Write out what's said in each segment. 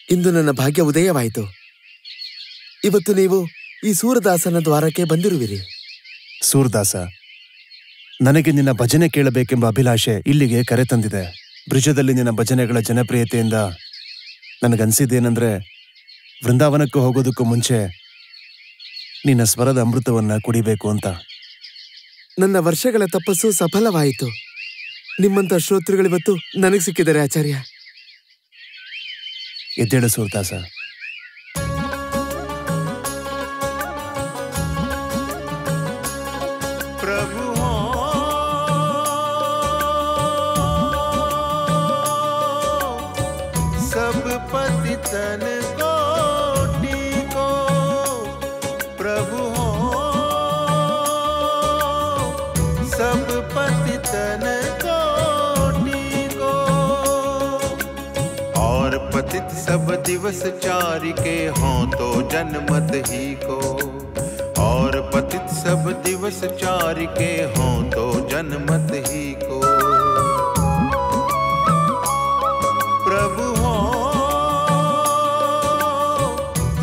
ಇಂದು ನನ್ನ ಭಾಗ್ಯ ಉದಯವಾಯಿತು. ಇವತ್ತು ನೀವು ಈ ಸೂರದಾಸನ ದ್ವಾರಕ್ಕೆ ಬಂದಿರುವಿರಿ. ಸೂರದಾಸ, ನನಗೆ ನಿನ್ನ ಭಜನೆ ಕೇಳಬೇಕೆಂಬ ಅಭಿಲಾಷೆ ಇಲ್ಲಿಗೆ ಕರೆ ತಂದಿದೆ. ಬ್ರಿಜದಲ್ಲಿ ನಿನ್ನ ಭಜನೆಗಳ ಜನಪ್ರಿಯತೆಯಿಂದ ನನಗನ್ಸಿದ್ದೇನೆಂದ್ರೆ, ವೃಂದಾವನಕ್ಕೆ ಹೋಗೋದಕ್ಕೂ ಮುಂಚೆ ನಿನ್ನ ಸ್ವರದ ಅಮೃತವನ್ನ ಕುಡಿಬೇಕು ಅಂತ. ನನ್ನ ವರ್ಷಗಳ ತಪಸ್ಸು ಸಫಲವಾಯಿತು. ನಿಮ್ಮಂತ ಶ್ರೋತೃಗಳಿವತ್ತು ನನಗೆ ಸಿಕ್ಕಿದ್ದಾರೆ ಆಚಾರ್ಯ. ಎದ್ದೇಳು ಸೂರದಾಸ. पतितन कोटि को प्रभु हो, सब पतितन कोटि को। और पतित सब दिवस चारि के हों तो जन्मत ही को। और पतित सब दिवस चारि के हों तो जन्मत ही को। प्रभु हो,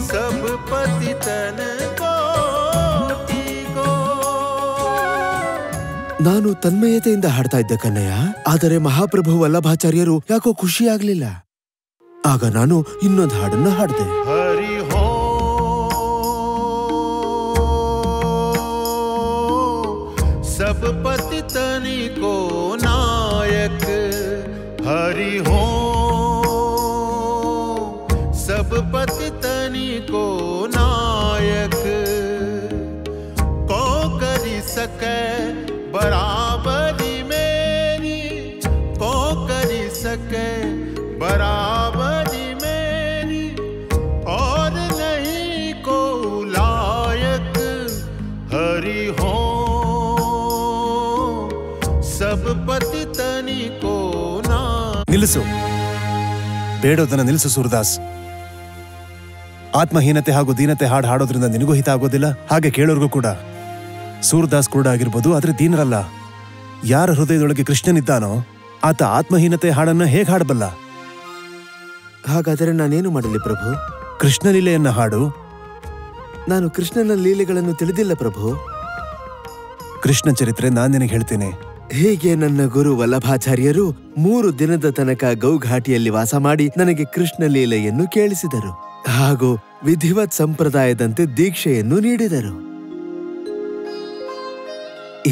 सब पतितन कोटि को। ನಾನು ತನ್ಮಯತೆಯಿಂದ ಹಾಡ್ತಾ ಇದ್ದೆ ಕನ್ನಯ್ಯ. ಆದರೆ ಮಹಾಪ್ರಭು ವಲ್ಲಭಾಚಾರ್ಯರು ಯಾಕೋ ಖುಷಿಯಾಗ್ಲಿಲ್ಲ. ಆಗ ನಾನು ಇನ್ನೊಂದು ಹಾಡನ್ನ ಹಾಡ್ದೆ. ಹರಿ ಹೋ, सब पतितनि को नायक। हरि हो, सब पतितनि को नायक। को करी सके बराबरी मेरी, को करी सके बराबरी मेरी। और नहीं को लायक। हरि हो, सब पतितनि को ना। ನಿಲ್ಲಿಸು, ಬೇಡೋದನ್ನ ನಿಲ್ಲಿಸು ಸೂರದಾಸ್. ಆತ್ಮಹೀನತೆ ಹಾಗೂ ದೀನತೆ ಹಾಡು ಹಾಡೋದ್ರಿಂದ ನಿನಗೂ ಹಿತ ಆಗೋದಿಲ್ಲ, ಹಾಗೆ ಕೇಳೋರ್ಗೂ ಕೂಡ. ಸೂರದಾಸ್ ಕೂಡ ಆಗಿರ್ಬೋದು, ಆದ್ರೆ ದೀನರಲ್ಲ. ಯಾರ ಹೃದಯದೊಳಗೆ ಕೃಷ್ಣನಿದ್ದಾನೋ ಆತ ಆತ್ಮಹೀನತೆ ಹಾಡನ್ನ ಹೇಗೆ ಹಾಡಬಲ್ಲ? ಹಾಗಾದರೆ ನಾನೇನು ಮಾಡಲಿ ಪ್ರಭು? ಕೃಷ್ಣ ಲೀಲೆಯನ್ನ ಹಾಡು. ನಾನು ಕೃಷ್ಣನ ಲೀಲೆಗಳನ್ನು ತಿಳಿದಿಲ್ಲ ಪ್ರಭು. ಕೃಷ್ಣ ಚರಿತ್ರೆ ನಾನ್ ನಿನಗೆ ಹೇಳ್ತೀನಿ. ಹೀಗೆ ನನ್ನ ಗುರು ವಲ್ಲಭಾಚಾರ್ಯರು 3 ದಿನದ ತನಕ ಗೌಘಾಟಿಯಲ್ಲಿ ವಾಸ ಮಾಡಿ ನನಗೆ ಕೃಷ್ಣ ಲೀಲೆಯನ್ನು ಕೇಳಿಸಿದರು ಹಾಗೂ ವಿಧಿವತ್ ಸಂಪ್ರದಾಯದಂತೆ ದೀಕ್ಷೆಯನ್ನು ನೀಡಿದರು.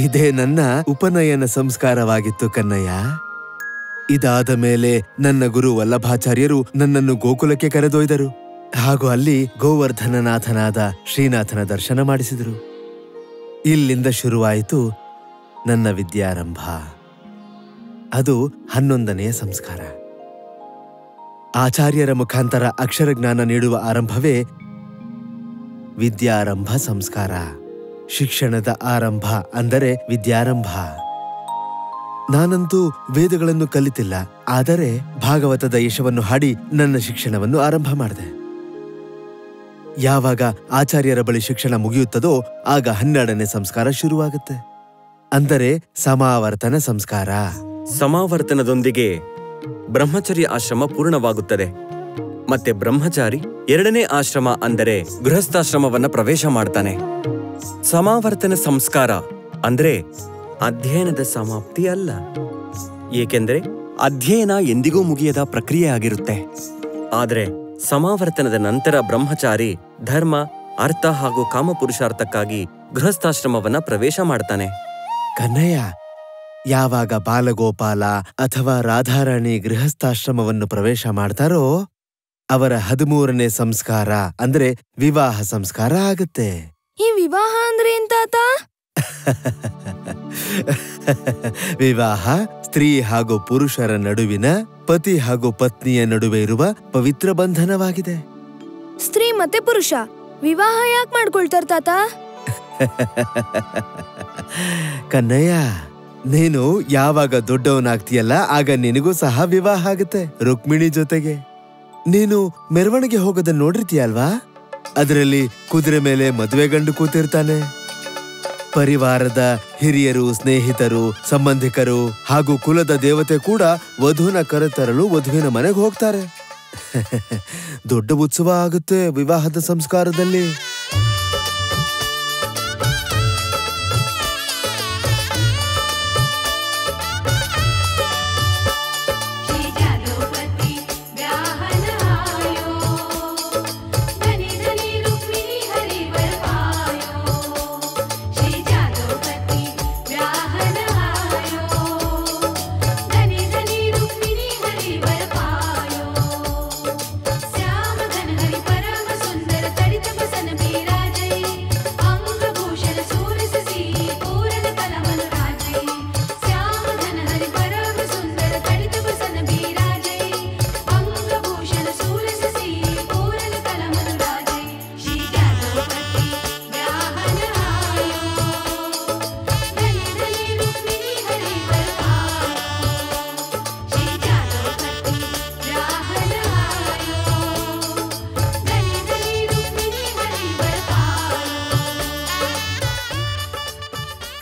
ಇದೇ ನನ್ನ ಉಪನಯನ ಸಂಸ್ಕಾರವಾಗಿತ್ತು ಕನ್ನಯ್ಯ. ಇದಾದ ಮೇಲೆ ನನ್ನ ಗುರು ವಲ್ಲಭಾಚಾರ್ಯರು ನನ್ನನ್ನು ಗೋಕುಲಕ್ಕೆ ಕರೆದೊಯ್ದರು ಹಾಗೂ ಅಲ್ಲಿ ಗೋವರ್ಧನನಾಥನಾದ ಶ್ರೀನಾಥನ ದರ್ಶನ ಮಾಡಿಸಿದರು. ಇಲ್ಲಿಂದ ಶುರುವಾಯಿತು ನನ್ನ ವಿದ್ಯಾರಂಭ. ಅದು 11ನೆಯ ಸಂಸ್ಕಾರ. ಆಚಾರ್ಯರ ಮುಖಾಂತರ ಅಕ್ಷರಜ್ಞಾನ ನೀಡುವ ಆರಂಭವೇ ವಿದ್ಯಾರಂಭ ಸಂಸ್ಕಾರ. ಶಿಕ್ಷಣದ ಆರಂಭ ಅಂದರೆ ವಿದ್ಯಾರಂಭ. ನಾನಂತೂ ವೇದಗಳನ್ನು ಕಲಿತಿಲ್ಲ, ಆದರೆ ಭಾಗವತದ ಯಶವನ್ನು ಹಾಡಿ ನನ್ನ ಶಿಕ್ಷಣವನ್ನು ಆರಂಭ ಮಾಡಿದೆ. ಯಾವಾಗ ಆಚಾರ್ಯರ ಬಳಿ ಶಿಕ್ಷಣ ಮುಗಿಯುತ್ತದೋ ಆಗ 12ನೇ ಸಂಸ್ಕಾರ ಶುರುವಾಗುತ್ತೆ, ಅಂದರೆ ಸಮಾವರ್ತನ ಸಂಸ್ಕಾರ. ಸಮಾವರ್ತನದೊಂದಿಗೆ ಬ್ರಹ್ಮಚರ್ಯ ಆಶ್ರಮ ಪೂರ್ಣವಾಗುತ್ತದೆ. ಮತ್ತೆ ಬ್ರಹ್ಮಚಾರಿ 2ನೇ ಆಶ್ರಮ ಅಂದರೆ ಗೃಹಸ್ಥಾಶ್ರಮವನ್ನ ಪ್ರವೇಶ ಮಾಡ್ತಾನೆ. ಸಮಾವರ್ತನ ಸಂಸ್ಕಾರ ಅಂದ್ರೆ ಅಧ್ಯಯನದ ಸಮಾಪ್ತಿ ಅಲ್ಲ, ಏಕೆಂದ್ರೆ ಅಧ್ಯಯನ ಎಂದಿಗೂ ಮುಗಿಯದ ಪ್ರಕ್ರಿಯೆ ಆಗಿರುತ್ತೆ. ಆದ್ರೆ ಸಮಾವರ್ತನದ ನಂತರ ಬ್ರಹ್ಮಚಾರಿ ಧರ್ಮ, ಅರ್ಥ ಹಾಗೂ ಕಾಮಪುರುಷಾರ್ಥಕ್ಕಾಗಿ ಗೃಹಸ್ಥಾಶ್ರಮವನ್ನ ಪ್ರವೇಶ ಮಾಡ್ತಾನೆ. ಕನ್ನಯ್ಯ, ಯಾವಾಗ ಬಾಲಗೋಪಾಲ ಅಥವಾ ರಾಧಾರಾಣಿ ಗೃಹಸ್ಥಾಶ್ರಮವನ್ನು ಪ್ರವೇಶ ಮಾಡ್ತಾರೋ ಅವರ 13ನೇ ಸಂಸ್ಕಾರ ಅಂದ್ರೆ ವಿವಾಹ ಸಂಸ್ಕಾರ ಆಗುತ್ತೆ. ಈ ವಿವಾಹ ಅಂದ್ರೆ ಏನ್ ತಾತ? ವಿವಾಹ ಸ್ತ್ರೀ ಹಾಗೂ ಪುರುಷರ ನಡುವಿನ, ಪತಿ ಹಾಗೂ ಪತ್ನಿಯ ನಡುವೆ ಇರುವ ಪವಿತ್ರ ಬಂಧನವಾಗಿದೆ. ಸ್ತ್ರೀ ಮತ್ತೆ ಪುರುಷ ವಿವಾಹ ಯಾಕೆ ಮಾಡ್ಕೊಳ್ತಾರ ತಾತ? ಕನ್ನಯ್ಯ, ನೀನು ಯಾವಾಗ ದೊಡ್ಡವನಾಗ್ತೀಯಲ್ಲ ಆಗ ನಿನಗೂ ಸಹ ವಿವಾಹ ಆಗುತ್ತೆ ರುಕ್ಮಿಣಿ ಜೊತೆಗೆ. ನೀನು ಮೆರವಣಿಗೆ ಹೋಗೋದನ್ನ ನೋಡಿರ್ತೀಯಲ್ವಾ? ಅದರಲ್ಲಿ ಕುದುರೆ ಮೇಲೆ ಮದುವೆ ಗಂಡು ಕೂತಿರ್ತಾನೆ. ಪರಿವಾರದ ಹಿರಿಯರು, ಸ್ನೇಹಿತರು, ಸಂಬಂಧಿಕರು ಹಾಗೂ ಕುಲದ ದೇವತೆ ಕೂಡ ವಧುವಿನ ಕರೆತರಲು ವಧುವಿನ ಮನೆಗೆ ಹೋಗ್ತಾರೆ. ದೊಡ್ಡ ಉತ್ಸವ ಆಗುತ್ತೆ ವಿವಾಹದ ಸಂಸ್ಕಾರದಲ್ಲಿ.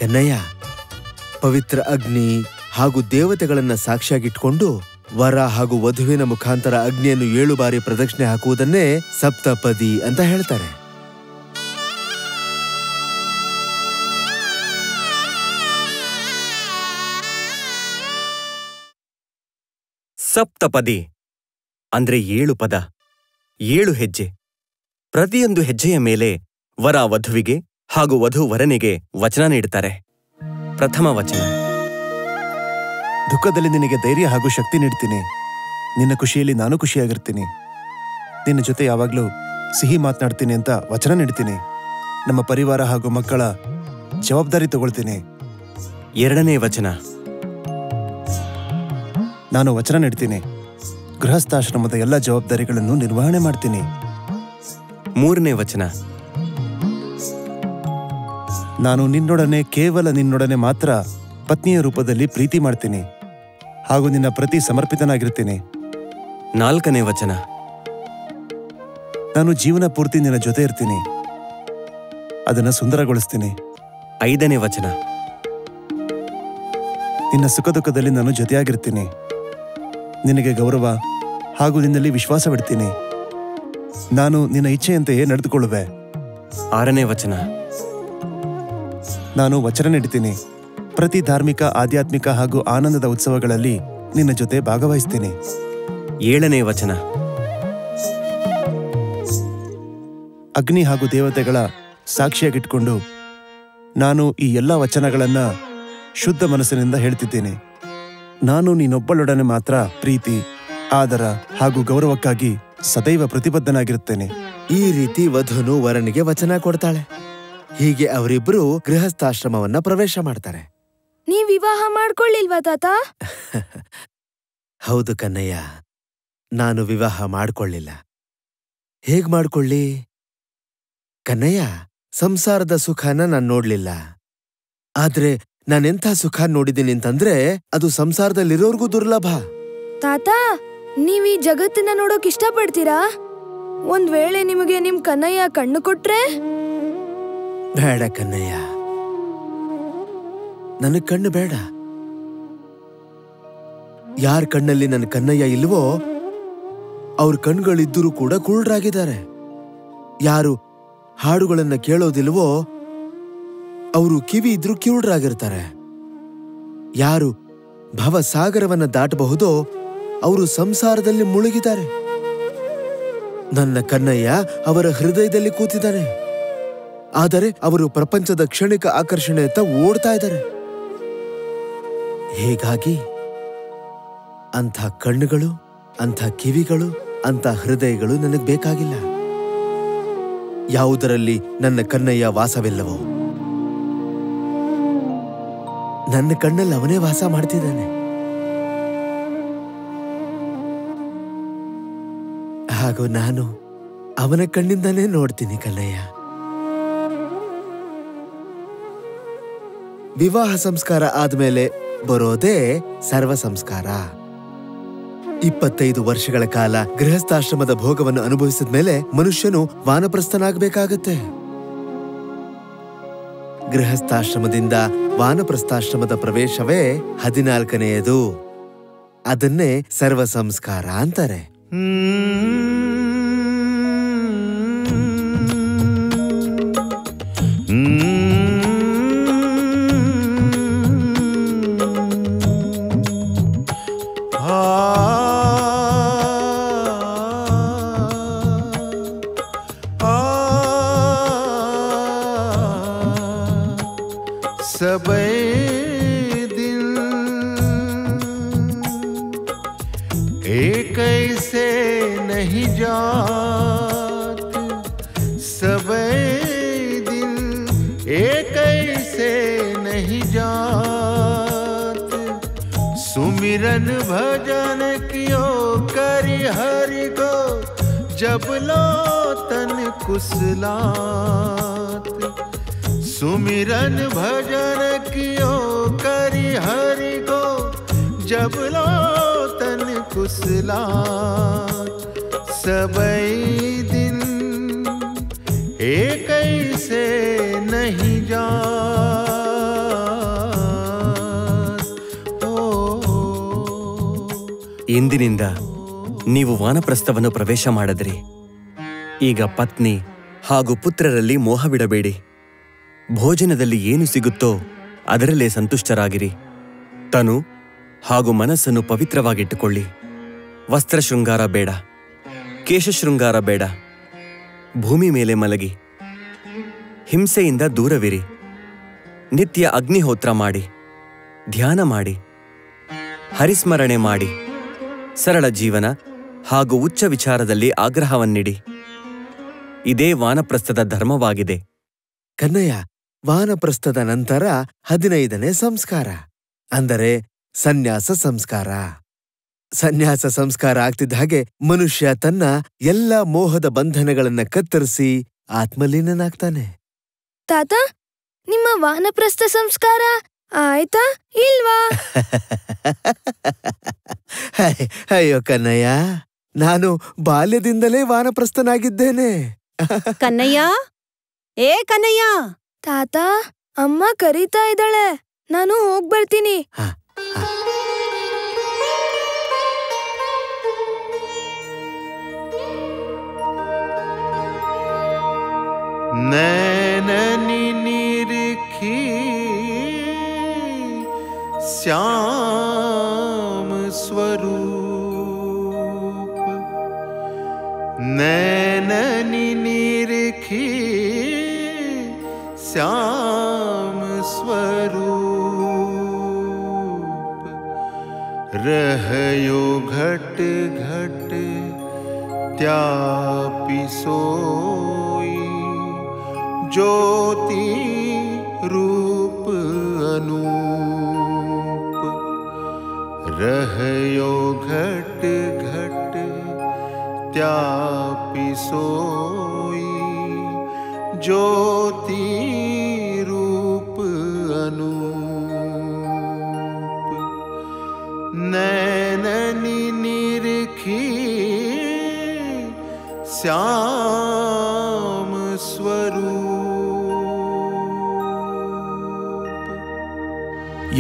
ಕನ್ನಯ್ಯ, ಪವಿತ್ರ ಅಗ್ನಿ ಹಾಗೂ ದೇವತೆಗಳನ್ನ ಸಾಕ್ಷಿಯಾಗಿಟ್ಕೊಂಡು ವರ ಹಾಗೂ ವಧುವಿನ ಮುಖಾಂತರ ಅಗ್ನಿಯನ್ನು 7 ಬಾರಿ ಪ್ರದಕ್ಷಿಣೆ ಹಾಕುವುದನ್ನೇ ಸಪ್ತಪದಿ ಅಂತ ಹೇಳ್ತಾರೆ. ಸಪ್ತಪದಿ ಅಂದ್ರೆ 7 ಪದ, 7 ಹೆಜ್ಜೆ. ಪ್ರತಿಯೊಂದು ಹೆಜ್ಜೆಯ ಮೇಲೆ ವರ ವಧುವಿಗೆ ಹಾಗೂ ವಧು ವರನಿಗೆ ವಚನ ನೀಡುತ್ತಾರೆ. ಪ್ರಥಮ ವಚನ: ದುಃಖದಲ್ಲಿ ನಿನಗೆ ಧೈರ್ಯ ಹಾಗೂ ಶಕ್ತಿ ನೀಡ್ತೀನಿ. ನಿನ್ನ ಖುಷಿಯಲ್ಲಿ ನಾನು ಖುಷಿಯಾಗಿರ್ತೀನಿ. ನಿನ್ನ ಜೊತೆ ಯಾವಾಗ್ಲೂ ಸಿಹಿ ಮಾತನಾಡ್ತೀನಿ ಅಂತ ವಚನ ನೀಡ್ತೀನಿ. ನಮ್ಮ ಪರಿವಾರ ಹಾಗೂ ಮಕ್ಕಳ ಜವಾಬ್ದಾರಿ ತಗೊಳ್ತೀನಿ. ಎರಡನೇ ವಚನ: ನಾನು ವಚನ ನೀಡ್ತೀನಿ. ಗೃಹಸ್ಥಾಶ್ರಮದ ಎಲ್ಲ ಜವಾಬ್ದಾರಿಗಳನ್ನು ನಿರ್ವಹಣೆ ಮಾಡ್ತೀನಿ. ಮೂರನೇ ವಚನ: ನಾನು ನಿನ್ನೊಡನೆ, ಕೇವಲ ನಿನ್ನೊಡನೆ ಮಾತ್ರ ಪತ್ನಿಯ ರೂಪದಲ್ಲಿ ಪ್ರೀತಿ ಮಾಡ್ತೀನಿ ಹಾಗೂ ನಿನ್ನ ಪ್ರತಿ ಸಮರ್ಪಿತನಾಗಿರ್ತೀನಿ. ನಾಲ್ಕನೇ ವಚನ: ನಾನು ಜೀವನ ಪೂರ್ತಿ ನಿನ್ನ ಜೊತೆ ಇರ್ತೀನಿ. ಅದನ್ನು ಸುಂದರಗೊಳಿಸ್ತೀನಿ. ಐದನೇ ವಚನ: ನಿನ್ನ ಸುಖ ದುಃಖದಲ್ಲಿ ನಾನು ಜೊತೆಯಾಗಿರ್ತೀನಿ. ನಿನಗೆ ಗೌರವ ಹಾಗೂ ನಿನ್ನಲ್ಲಿ ವಿಶ್ವಾಸವಿಡ್ತೀನಿ. ನಾನು ನಿನ್ನ ಇಚ್ಛೆಯಂತೆಯೇ ನಡೆದುಕೊಳ್ಳುವೆ. ಆರನೇ ವಚನ: ನಾನು ವಚನ ನೀಡ್ತೀನಿ. ಪ್ರತಿ ಧಾರ್ಮಿಕ, ಆಧ್ಯಾತ್ಮಿಕ ಹಾಗೂ ಆನಂದದ ಉತ್ಸವಗಳಲ್ಲಿ ನಿನ್ನ ಜೊತೆ ಭಾಗವಹಿಸ್ತೀನಿ. ಏಳನೇ ವಚನ: ಅಗ್ನಿ ಹಾಗೂ ದೇವತೆಗಳ ಸಾಕ್ಷಿಯಾಗಿಟ್ಕೊಂಡು ನಾನು ಈ ಎಲ್ಲ ವಚನಗಳನ್ನ ಶುದ್ಧ ಮನಸ್ಸಿನಿಂದ ಹೇಳ್ತಿದ್ದೀನಿ. ನಾನು ನೀನೊಬ್ಬಳೊಡನೆ ಮಾತ್ರ ಪ್ರೀತಿ, ಆದರ ಹಾಗೂ ಗೌರವಕ್ಕಾಗಿ ಸದೈವ ಪ್ರತಿಬದ್ಧನಾಗಿರುತ್ತೇನೆ. ಈ ರೀತಿ ವಧುನು ವರನಿಗೆ ವಚನ ಕೊಡ್ತಾಳೆ. ಹೀಗೆ ಅವರಿಬ್ಬರು ಗೃಹಸ್ಥಾಶ್ರಮವನ್ನ ಪ್ರವೇಶ ಮಾಡ್ತಾರೆ. ನೀವ್ ವಿವಾಹ ಮಾಡ್ಕೊಳ್ಳಿಲ್ವಾ ತಾತ? ಹೌದು ಕನ್ನಯ್ಯ, ನಾನು ವಿವಾಹ ಮಾಡ್ಕೊಳ್ಳಿಲ್ಲ. ಹೇಗ್ ಮಾಡ್ಕೊಳ್ಳಿ? ಕನ್ನಯ್ಯ, ಸಂಸಾರದ ಸುಖನ ನಾನ್ ನೋಡ್ಲಿಲ್ಲ. ಆದ್ರೆ ನಾನೆಂಥ ಸುಖ ನೋಡಿದ್ದೀನಿ ಅಂತಂದ್ರೆ ಅದು ಸಂಸಾರದಲ್ಲಿರೋರ್ಗೂ ದುರ್ಲಭ. ತಾತ, ನೀವ್ ಈ ಜಗತ್ತನ್ನ ನೋಡೋಕ್ ಇಷ್ಟಪಡ್ತೀರಾ? ಒಂದ್ ವೇಳೆ ನಿಮಗೆ ನಿಮ್ ಕನ್ನಯ್ಯ ಕಣ್ಣು ಕೊಟ್ರೆ? ಬೇಡ ಕನ್ನಯ್ಯ, ನನಗ್ ಕಣ್ಣು ಬೇಡ. ಯಾರ ಕಣ್ಣಲ್ಲಿ ನನ್ನ ಕನ್ನಯ್ಯ ಇಲ್ವೋ ಅವ್ರ ಕಣ್ಗಳಿದ್ದರೂ ಕೂಡ ಕುರುಡರಾಗಿದ್ದಾರೆ. ಯಾರು ಹಾಡುಗಳನ್ನ ಕೇಳೋದಿಲ್ವೋ ಅವರು ಕಿವಿ ಇದ್ರೂ ಕಿರುಡರಾಗಿರ್ತಾರೆ. ಯಾರು ಭವಸಾಗರವನ್ನ ದಾಟಬಹುದೋ ಅವರು ಸಂಸಾರದಲ್ಲಿ ಮುಳುಗಿದ್ದಾರೆ. ನನ್ನ ಕನ್ನಯ್ಯ ಅವರ ಹೃದಯದಲ್ಲಿ ಕೂತಿದ್ದಾನೆ. ಆದರೆ ಅವರು ಪ್ರಪಂಚದ ಕ್ಷಣಿಕ ಆಕರ್ಷಣೆಯತ್ತ ಓಡ್ತಾ ಇದ್ದಾರೆ. ಹೀಗಾಗಿ ಅಂಥ ಕಣ್ಣುಗಳು, ಅಂಥ ಕಿವಿಗಳು, ಅಂಥ ಹೃದಯಗಳು ನನಗೆ ಬೇಕಾಗಿಲ್ಲ. ಯಾವುದರಲ್ಲಿ ನನ್ನ ಕನ್ನಯ್ಯ ವಾಸವಿಲ್ಲವೋ ನನ್ನ ಕಣ್ಣಲ್ಲಿ ಅವನೇ ವಾಸ ಮಾಡ್ತಿದ್ದಾನೆ. ಹಾಗೂ ನಾನು ಅವನ ಕಣ್ಣಿಂದಾನೇ ನೋಡ್ತೀನಿ ಕನ್ನಯ್ಯ. ವಿವಾಹ ಸಂಸ್ಕಾರ ಆದ್ಮೇಲೆ ಬರೋದೇ ಸರ್ವ ಸಂಸ್ಕಾರ. 25 ವರ್ಷಗಳ ಕಾಲ ಗೃಹಸ್ಥಾಶ್ರಮದ ಭೋಗವನ್ನು ಅನುಭವಿಸಿದ ಮೇಲೆ ಮನುಷ್ಯನು ವಾನಪ್ರಸ್ಥನಾಗಬೇಕಾಗತ್ತೆ. ಗೃಹಸ್ಥಾಶ್ರಮದಿಂದ ವಾನಪ್ರಸ್ಥಾಶ್ರಮದ ಪ್ರವೇಶವೇ 14ನೆಯದು. ಅದನ್ನೇ ಸರ್ವ ಸಂಸ್ಕಾರ ಅಂತಾರೆ. सबे दिन एक ऐसे नहीं जात, सबे दिन एक ऐसे नहीं जात। सुमिरन भजन कियो करि हरि को, जब लो तन कुसलात। सुमिरन भजन कियो करि हरि को, जब लो तन कुसलात। सबई दिन एक ऐसे नहीं जात। ಇಂದಿನಿಂದ ನೀವು ವಾನಪ್ರಸ್ಥವನ್ನು ಪ್ರವೇಶ ಮಾಡಿದ್ರಿ. ಈಗ ಪತ್ನಿ ಹಾಗೂ ಪುತ್ರರಲ್ಲಿ ಮೋಹ ಬಿಡಬೇಡಿ. ಭೋಜನದಲ್ಲಿ ಏನು ಸಿಗುತ್ತೋ ಅದರಲ್ಲೇ ಸಂತುಷ್ಟರಾಗಿರಿ. ತನು ಹಾಗೂ ಮನಸ್ಸನ್ನು ಪವಿತ್ರವಾಗಿಟ್ಟುಕೊಳ್ಳಿ. ವಸ್ತ್ರ ಶೃಂಗಾರ ಬೇಡ, ಕೇಶಶೃಂಗಾರ ಬೇಡ. ಭೂಮಿ ಮೇಲೆ ಮಲಗಿ ಹಿಂಸೆಯಿಂದ ದೂರವಿರಿ. ನಿತ್ಯ ಅಗ್ನಿಹೋತ್ರ ಮಾಡಿ, ಧ್ಯಾನ ಮಾಡಿ, ಹರಿಸ್ಮರಣೆ ಮಾಡಿ. ಸರಳ ಜೀವನ ಹಾಗೂ ಉಚ್ಚ ವಿಚಾರದಲ್ಲಿ ಆಗ್ರಹವನ್ನಿಡಿ. ಇದೇ ವಾನಪ್ರಸ್ಥದ ಧರ್ಮವಾಗಿದೆ. ಕನ್ನಯ್ಯ, ವಾನಪ್ರಸ್ಥದ ನಂತರ 15ನೇ ಸಂಸ್ಕಾರ ಅಂದರೆ ಸನ್ಯಾಸ ಸಂಸ್ಕಾರ. ಸನ್ಯಾಸ ಸಂಸ್ಕಾರ ಆಗ್ತಿದ್ದ ಹಾಗೆ ಮನುಷ್ಯ ತನ್ನ ಎಲ್ಲ ಮೋಹದ ಬಂಧನಗಳನ್ನ ಕತ್ತರಿಸಿ ಆತ್ಮಲೀನನಾಗ್ತಾನೆ. ತಾತ, ನಿಮ್ಮ ವಾನಪ್ರಸ್ಥ ಸಂಸ್ಕಾರ ಆಯ್ತಾ ಇಲ್ವಾ? ಅಯ್ಯೋ ಕನ್ನಯ್ಯ, ನಾನು ಬಾಲ್ಯದಿಂದಲೇ ವಾನಪ್ರಸ್ಥನಾಗಿದ್ದೇನೆ. ಕನ್ನಯ್ಯ, ಏ ಕನ್ನಯ್ಯ. ತಾತ, ಅಮ್ಮ ಕರೀತಾ ಇದ್ದಾಳೆ, ನಾನು ಹೋಗ್ಬರ್ತೀನಿ. नैननि निरखी श्याम स्वरूप, नैननि निरखी श्याम स्वरूप। रहयो घट घट त्यापि सोई, ज्योति रूप अनूप। रहयो घट घट त्यापि सोई, ज्योति रूप अनूप। नैननि निरखी श्याम स्वरूप।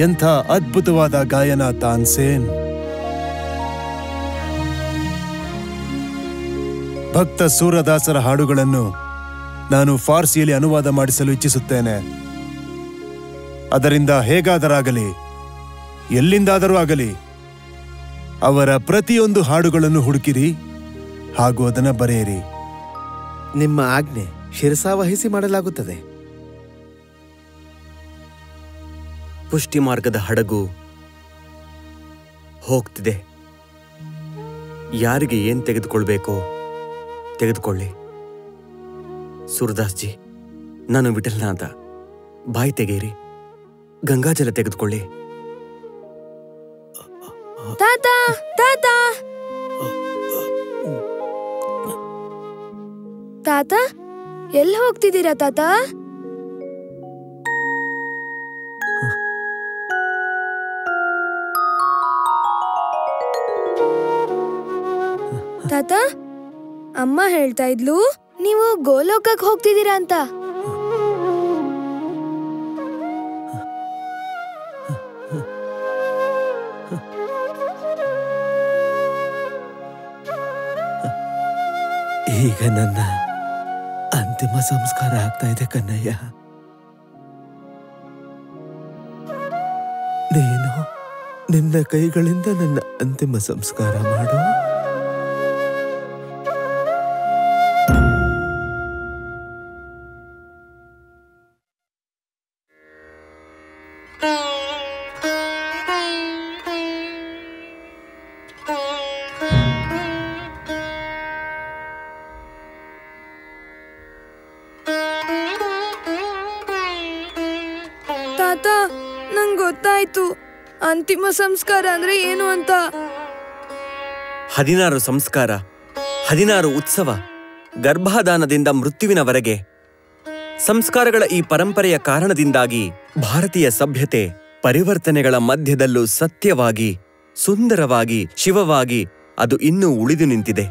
ಎಂಥ ಅದ್ಭುತವಾದ ಗಾಯನ ತಾನ್ಸೇನ್. ಭಕ್ತ ಸೂರದಾಸರ ಹಾಡುಗಳನ್ನು ನಾನು ಫಾರ್ಸಿಯಲ್ಲಿ ಅನುವಾದ ಮಾಡಿಸಲು ಇಚ್ಛಿಸುತ್ತೇನೆ. ಅದರಿಂದ ಹೇಗಾದರಾಗಲಿ, ಎಲ್ಲಿಂದಾದರೂ ಆಗಲಿ, ಅವರ ಪ್ರತಿಯೊಂದು ಹಾಡುಗಳನ್ನು ಹುಡುಕಿರಿ ಹಾಗೂ ಅದನ್ನು ಬರೆಯಿರಿ. ನಿಮ್ಮ ಆಜ್ಞೆ ಶಿರಸಾವಹಿಸಿ ಮಾಡಲಾಗುತ್ತದೆ. ಪುಷ್ಟಿ ಮಾರ್ಗದ ಹಡಗು ಹೋಗ್ತಿದೆ. ಯಾರಿಗೆ ಏನ್ ತೆಗೆದುಕೊಳ್ಬೇಕೋ ತೆಗೆದುಕೊಳ್ಳಿ. ಸೂರದಾಸ್ ಜಿ, ನಾನು ವಿಠಲ್ನಾಥ. ಬಾಯಿ ತೆಗೆಯಿರಿ, ಗಂಗಾಜಲ ತೆಗೆದುಕೊಳ್ಳಿ. ತಾತ, ತಾತ, ತಾತ, ಎಲ್ಲಿ ಹೋಗ್ತಿದ್ದೀರಾ ತಾತ? ತಾತ, ಅಮ್ಮ ಹೇಳ್ತಾ ಇದ್ಲು ನೀವು ಗೋಲೋಕಕ್ಕೆ ಹೋಗ್ತಿದ್ದೀರಾ ಅಂತ. ಈಗ ನನ್ನ ಅಂತಿಮ ಸಂಸ್ಕಾರ ಆಗ್ತಾ ಇದೆ ಕನ್ನಯ್ಯ. ನೀನು ನಿನ್ನ ಕೈಗಳಿಂದ ನನ್ನ ಅಂತಿಮ ಸಂಸ್ಕಾರ ಮಾಡು. ತಾತ, ನಂಗೆ ಗೊತ್ತಾಯ್ತು ಅಂತಿಮ ಸಂಸ್ಕಾರ ಅಂದ್ರೆ ಏನು ಅಂತ. 16 ಸಂಸ್ಕಾರ, 16 ಉತ್ಸವ, ಗರ್ಭಾಧಾನದಿಂದ ಮೃತ್ಯುವಿನವರೆಗೆ ಸಂಸ್ಕಾರಗಳ ಈ ಪರಂಪರೆಯ ಕಾರಣದಿಂದಾಗಿ ಭಾರತೀಯ ಸಭ್ಯತೆ ಪರಿವರ್ತನೆಗಳ ಮಧ್ಯದಲ್ಲೂ ಸತ್ಯವಾಗಿ, ಸುಂದರವಾಗಿ, ಶಿವವಾಗಿ ಅದು ಇನ್ನೂ ಉಳಿದು ನಿಂತಿದೆ.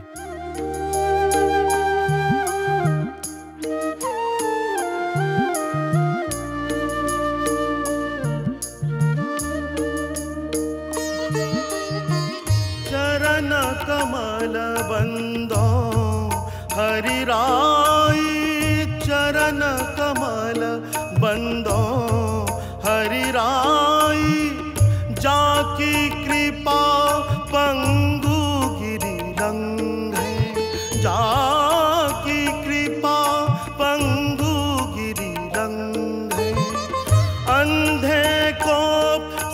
ಚರಣ ಕಮಲ ಬಂದೋ ಹರಿರಾಯಿ, ಚರಣ ಕಮಲ ಬಂದೋ ಹರಿರಾಯಿ, ಜಾಕಿ ಕೃಪಾ पंगु गिरि लंघे, जाकी कृपा पंगु गिरि लंघे, अंधे को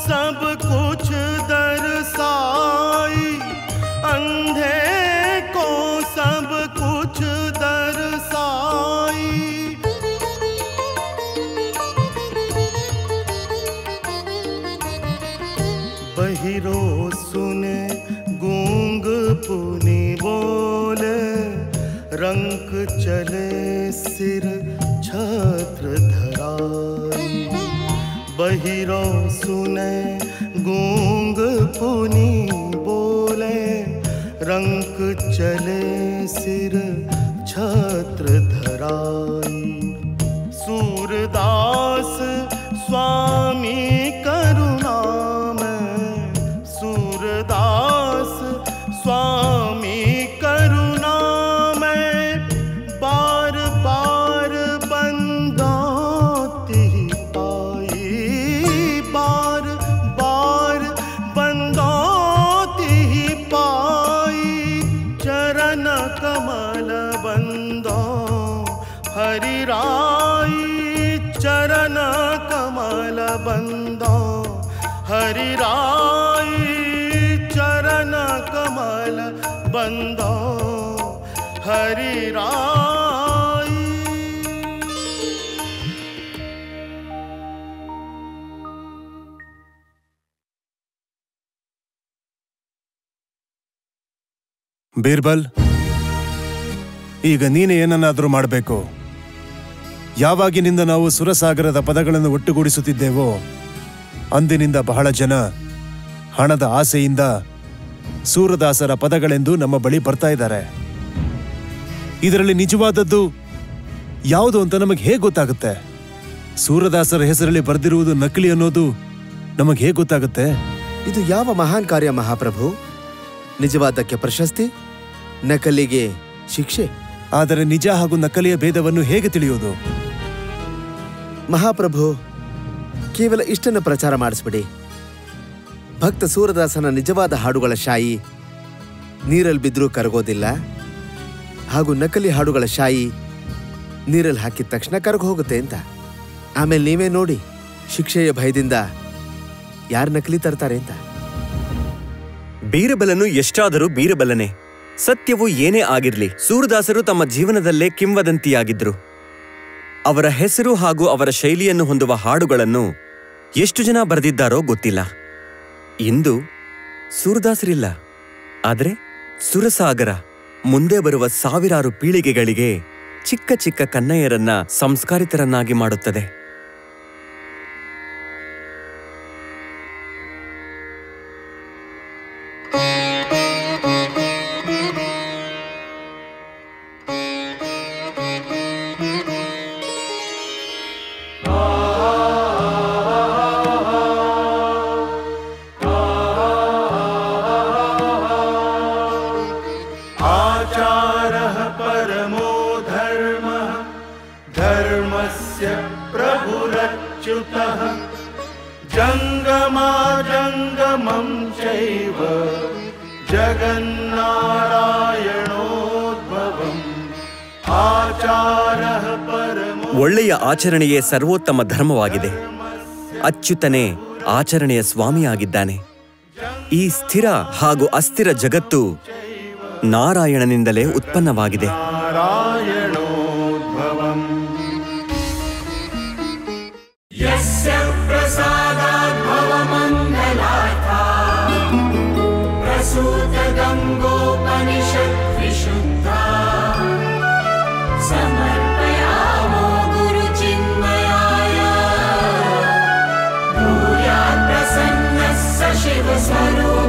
सब कुछ दर्शाई, अंधे को सब कुछ दर्शाई, बहिरो सुने गूंग पुनि बोले, रंक चले सिर छत्र धराई, बहिरो सुने गूंग पुनि बोले, रंक चले सिर छत्र धराई, सूरदास स्वामी करुणा में, सूरदास स्वामी करुणा में, बार बार बंदाती पाई, बार बार बंदाती पाई, चरण कमल बंदो हरिराई, चरण कमल बंदो हरिराई, चरण कमल बंदो हरिराई। ಬೀರ್ಬಲ್, ಈಗ ನೀನೇ ಏನನ್ನಾದರೂ ಮಾಡಬೇಕು. ಯಾವಾಗಿನಿಂದ ನಾವು ಸುರಸಾಗರದ ಪದಗಳನ್ನು ಒಟ್ಟುಗೂಡಿಸುತ್ತಿದ್ದೇವೋ ಅಂದಿನಿಂದ ಬಹಳ ಜನ ಹಣದ ಆಸೆಯಿಂದ ಸೂರದಾಸರ ಪದಗಳೆಂದು ನಮ್ಮ ಬಳಿ ಬರ್ತಾ ಇದ್ದಾರೆ. ಇದರಲ್ಲಿ ನಿಜವಾದದ್ದು ಯಾವುದು ಅಂತ ನಮಗೆ ಹೇಗೆ ಗೊತ್ತಾಗುತ್ತೆ? ಸೂರದಾಸರ ಹೆಸರಲ್ಲಿ ಬರೆದಿರುವುದು ನಕಲಿ ಅನ್ನೋದು ನಮಗೆ ಹೇಗೆ ಗೊತ್ತಾಗುತ್ತೆ? ಇದು ಯಾವ ಮಹಾನ್ ಕಾರ್ಯ ಮಹಾಪ್ರಭು! ನಿಜವಾದಕ್ಕೆ ಪ್ರಶಸ್ತಿ, ನಕಲಿಗೆ ಶಿಕ್ಷೆ. ಆದರೆ ನಿಜ ಹಾಗೂ ನಕಲಿಯ ಭೇದವನ್ನು ಹೇಗೆ ತಿಳಿಯೋದು? ಮಹಾಪ್ರಭು, ಕೇವಲ ಇಷ್ಟನ್ನು ಪ್ರಚಾರ ಮಾಡಿಸ್ಬಿಡಿ. ಭಕ್ತ ಸೂರದಾಸನ ನಿಜವಾದ ಹಾಡುಗಳ ಶಾಯಿ ನೀರಲ್ಲಿ ಬಿದ್ದರೂ ಕರಗೋದಿಲ್ಲ, ಹಾಗೂ ನಕಲಿ ಹಾಡುಗಳ ಶಾಯಿ ನೀರಲ್ಲಿ ಹಾಕಿದ ತಕ್ಷಣ ಕರಗಿ ಹೋಗುತ್ತೆ ಅಂತ. ಆಮೇಲೆ ನೀವೇ ನೋಡಿ ಶಿಕ್ಷೆಯ ಭಯದಿಂದ ಯಾರು ನಕಲಿ ತರ್ತಾರೆ ಅಂತ. ಬೀರಬಲನು ಎಷ್ಟಾದರೂ ಬೀರಬಲನೇ. ಸತ್ಯವು ಏನೇ ಆಗಿರ್ಲಿ, ಸೂರದಾಸರು ತಮ್ಮ ಜೀವನದಲ್ಲೇ ಕಿಂವದಂತಿಯಾಗಿದ್ರು. ಅವರ ಹೆಸರು ಹಾಗೂ ಅವರ ಶೈಲಿಯನ್ನು ಹೊಂದುವ ಹಾಡುಗಳನ್ನು ಎಷ್ಟು ಜನ ಬರೆದಿದ್ದಾರೋ ಗೊತ್ತಿಲ್ಲ. ಇಂದು ಸೂರದಾಸರಿಲ್ಲ, ಆದರೆ ಸುರಸಾಗರ ಮುಂದೆ ಬರುವ ಸಾವಿರಾರು ಪೀಳಿಗೆಗಳಿಗೆ ಚಿಕ್ಕ ಚಿಕ್ಕ ಕನ್ನಯ್ಯರನ್ನ ಸಂಸ್ಕಾರಿತರನ್ನಾಗಿ ಮಾಡುತ್ತದೆ. आचारः परमो धर्मस्य प्रभुरच्युतः जङ्गमाजङ्गमं चैव जगन्नारायणोद्भवम् आचारः परमो ಒಳ್ಳೆಯ ಆಚರಣೆಯೇ ಸರ್ವೋತ್ತಮ ಧರ್ಮವಾಗಿದೆ. ಅಚ್ಯುತನೇ ಆಚರಣೆಯ ಸ್ವಾಮಿಯಾಗಿದ್ದಾನೆ. ಈ ಸ್ಥಿರ ಹಾಗೂ ಅಸ್ಥಿರ ಜಗತ್ತು ನಾರಾಯಣನಿಂದಲೇ ಉತ್ಪನ್ನವಾಗಿದೆ. नारायणोद्भवम् यस्य प्रसादात् भवमङ्गलार्था प्रसूतगङ्गोपनिषत् विशुद्धा समर्पयामो गुरुचिन्मयाय भूयात् प्रसन्नः स शिवस्वरूपः